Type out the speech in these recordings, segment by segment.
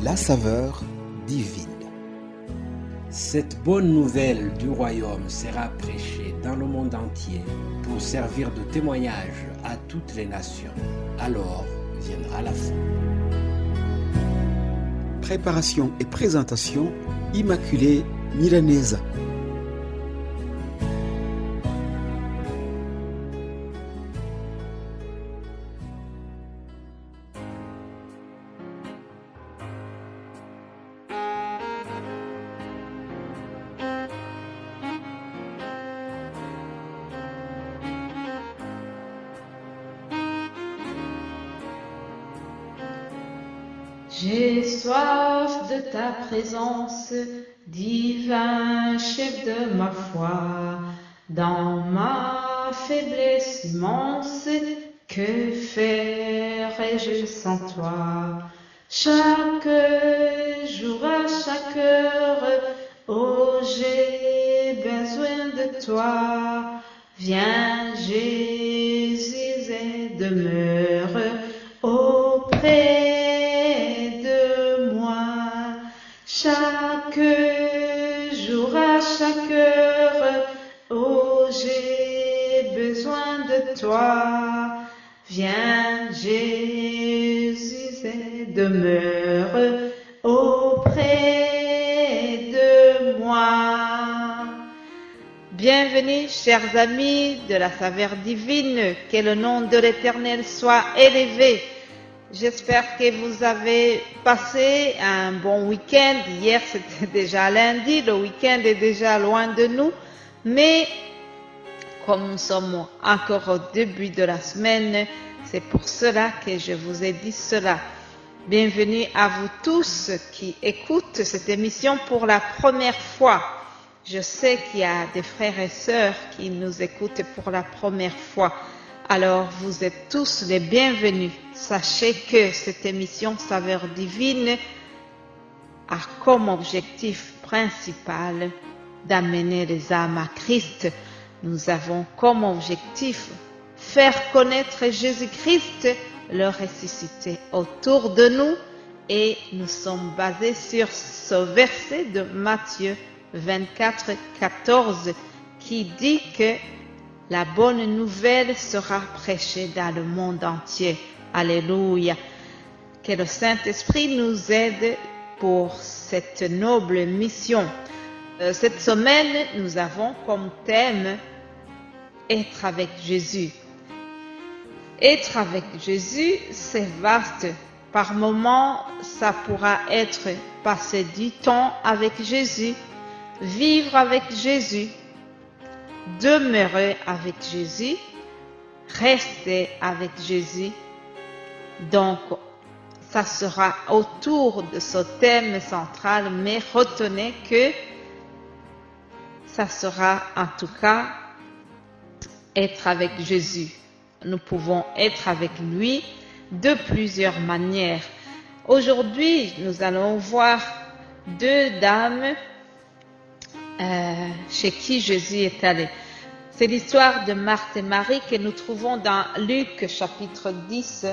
la saveur divine. Cette bonne nouvelle du royaume sera prêchée dans le monde entier pour servir de témoignage à toutes les nations. Alors viendra la fin. Préparation et présentation, Immaculée Milanesa. J'ai soif de ta présence, divin chef de ma foi. Dans ma faiblesse immense, que ferais-je sans toi? Chaque jour, à chaque heure, oh, j'ai besoin de toi. Viens, Jésus, et demeure auprès de moi. Chaque jour, à chaque heure, oh, j'ai besoin de toi. Viens, Jésus, et demeure auprès de moi. Bienvenue, chers amis de la saveur divine, que le nom de l'Éternel soit élevé. J'espère que vous avez passé un bon week-end. Hier, c'était déjà lundi, le week-end est déjà loin de nous. Mais comme nous sommes encore au début de la semaine, c'est pour cela que je vous ai dit cela. Bienvenue à vous tous qui écoutent cette émission pour la première fois. Je sais qu'il y a des frères et sœurs qui nous écoutent pour la première fois. Alors, vous êtes tous les bienvenus. Sachez que cette émission Saveur divine a comme objectif principal d'amener les âmes à Christ. Nous avons comme objectif faire connaître Jésus-Christ, le ressuscité autour de nous, et nous sommes basés sur ce verset de Matthieu 24, 14 qui dit que la bonne nouvelle sera prêchée dans le monde entier. Alléluia. Que le Saint-Esprit nous aide pour cette noble mission. Cette semaine, nous avons comme thème être avec Jésus. Être avec Jésus, c'est vaste. Par moments, ça pourra être passer du temps avec Jésus, vivre avec Jésus, demeurer avec Jésus, rester avec Jésus. Donc, ça sera autour de ce thème central, mais retenez que ça sera en tout cas être avec Jésus. Nous pouvons être avec lui de plusieurs manières. Aujourd'hui, nous allons voir deux dames chez qui Jésus est allé. C'est l'histoire de Marthe et Marie que nous trouvons dans Luc chapitre 10.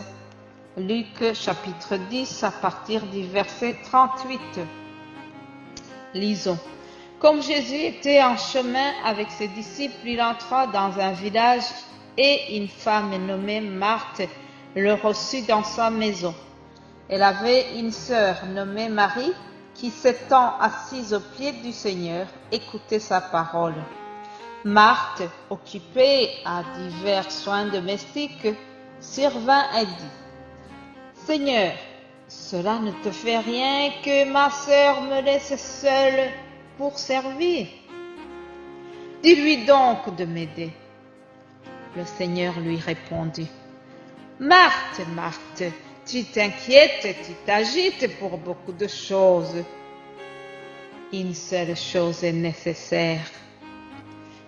Luc chapitre 10 à partir du verset 38. Lisons. Comme Jésus était en chemin avec ses disciples, il entra dans un village et une femme nommée Marthe le reçut dans sa maison. Elle avait une sœur nommée Marie qui, s'étant assise aux pieds du Seigneur, écoutait sa parole. Marthe, occupée à divers soins domestiques, survint et dit: Seigneur, cela ne te fait rien que ma sœur me laisse seule pour servir. Dis-lui donc de m'aider. Le Seigneur lui répondit: Marthe, Marthe, tu t'inquiètes et tu t'agites pour beaucoup de choses. Une seule chose est nécessaire.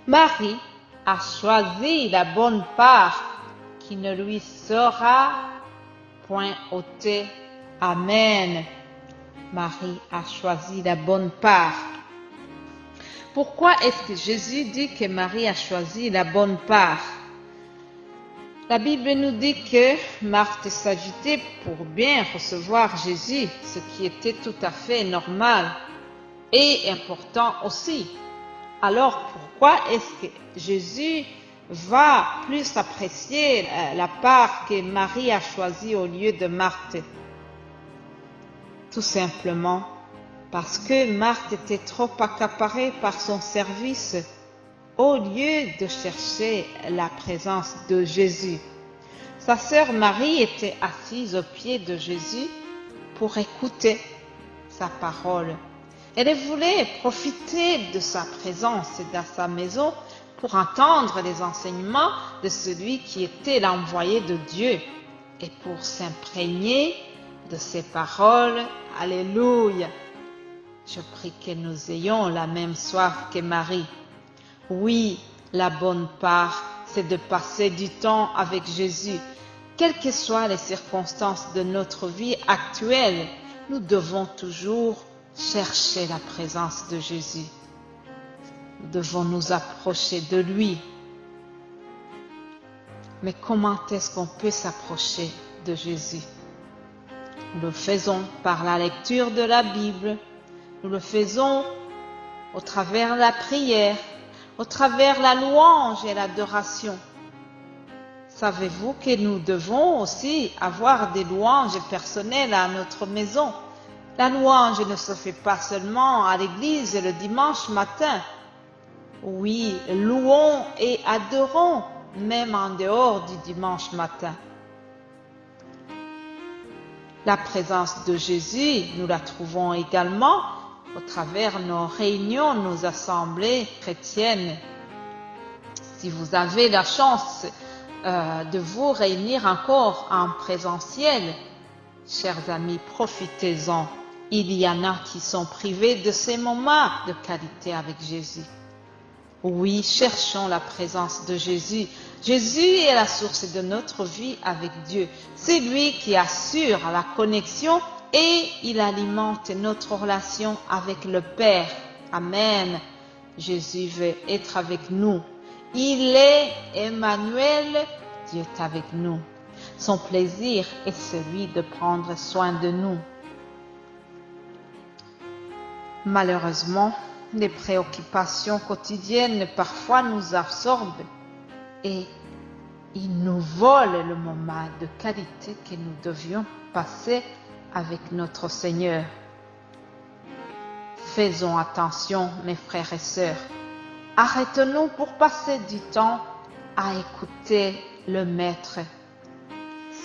Marie a choisi la bonne part qui ne lui sera point ôtée. Amen. Marie a choisi la bonne part. Pourquoi est-ce que Jésus dit que Marie a choisi la bonne part? La Bible nous dit que Marthe s'agitait pour bien recevoir Jésus, ce qui était tout à fait normal et important aussi. Alors pourquoi est-ce que Jésus va plus apprécier la part que Marie a choisie au lieu de Marthe? Tout simplement parce que Marthe était trop accaparée par son service au lieu de chercher la présence de Jésus. Sa sœur Marie était assise aux pieds de Jésus pour écouter sa parole. Elle voulait profiter de sa présence dans sa maison pour entendre les enseignements de celui qui était l'envoyé de Dieu et pour s'imprégner de ses paroles. Alléluia! Je prie que nous ayons la même soif que Marie. Oui, la bonne part, c'est de passer du temps avec Jésus. Quelles que soient les circonstances de notre vie actuelle, nous devons toujours chercher la présence de Jésus. Nous devons nous approcher de lui. Mais comment est-ce qu'on peut s'approcher de Jésus? Nous le faisons par la lecture de la Bible. Nous le faisons au travers de la prière, au travers de la louange et l'adoration. Savez-vous que nous devons aussi avoir des louanges personnelles à notre maison? La louange ne se fait pas seulement à l'église le dimanche matin. Oui, louons et adorons même en dehors du dimanche matin. La présence de Jésus, nous la trouvons également au travers nos réunions, nos assemblées chrétiennes. Si vous avez la chance de vous réunir encore en présentiel, chers amis, profitez-en. Il y en a qui sont privés de ces moments de qualité avec Jésus. Oui, cherchons la présence de Jésus. Jésus est la source de notre vie avec Dieu. C'est lui qui assure la connexion et il alimente notre relation avec le Père. Amen. Jésus veut être avec nous. Il est Emmanuel, Dieu est avec nous. Son plaisir est celui de prendre soin de nous. Malheureusement, les préoccupations quotidiennes parfois nous absorbent et ils nous volent le moment de qualité que nous devions passer avec notre Seigneur. Faisons attention, mes frères et sœurs. Arrêtons-nous pour passer du temps à écouter le Maître.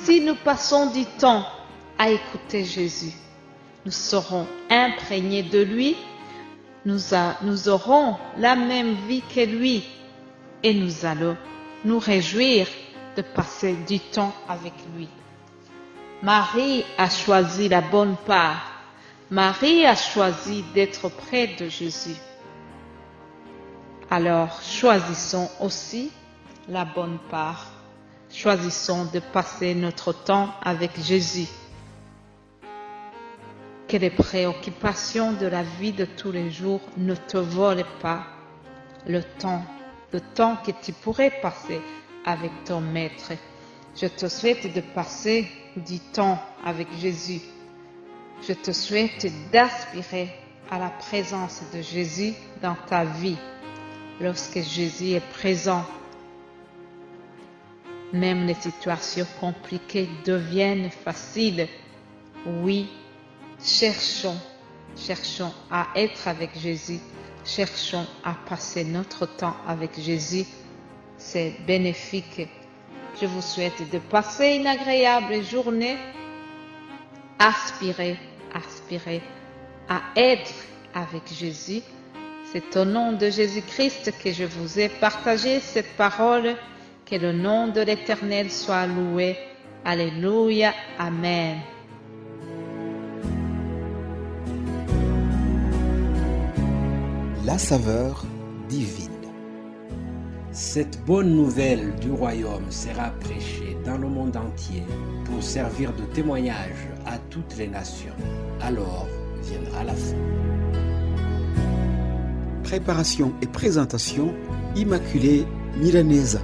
Si nous passons du temps à écouter Jésus, nous serons imprégnés de lui, nous aurons la même vie que lui et nous allons nous réjouir de passer du temps avec lui. Marie a choisi la bonne part. Marie a choisi d'être près de Jésus. Alors, choisissons aussi la bonne part. Choisissons de passer notre temps avec Jésus. Que les préoccupations de la vie de tous les jours ne te volent pas le temps que tu pourrais passer avec ton Maître. Je te souhaite de passer du temps avec Jésus. Je te souhaite d'aspirer à la présence de Jésus dans ta vie. Lorsque Jésus est présent, même les situations compliquées deviennent faciles. Oui, cherchons à être avec Jésus. Cherchons à passer notre temps avec Jésus. C'est bénéfique. Je vous souhaite de passer une agréable journée. Aspirez à être avec Jésus. C'est au nom de Jésus-Christ que je vous ai partagé cette parole. Que le nom de l'Éternel soit loué. Alléluia. Amen. La saveur divine. Cette bonne nouvelle du royaume sera prêchée dans le monde entier pour servir de témoignage à toutes les nations. Alors viendra la fin. Préparation et présentation, Immaculée Milanesa.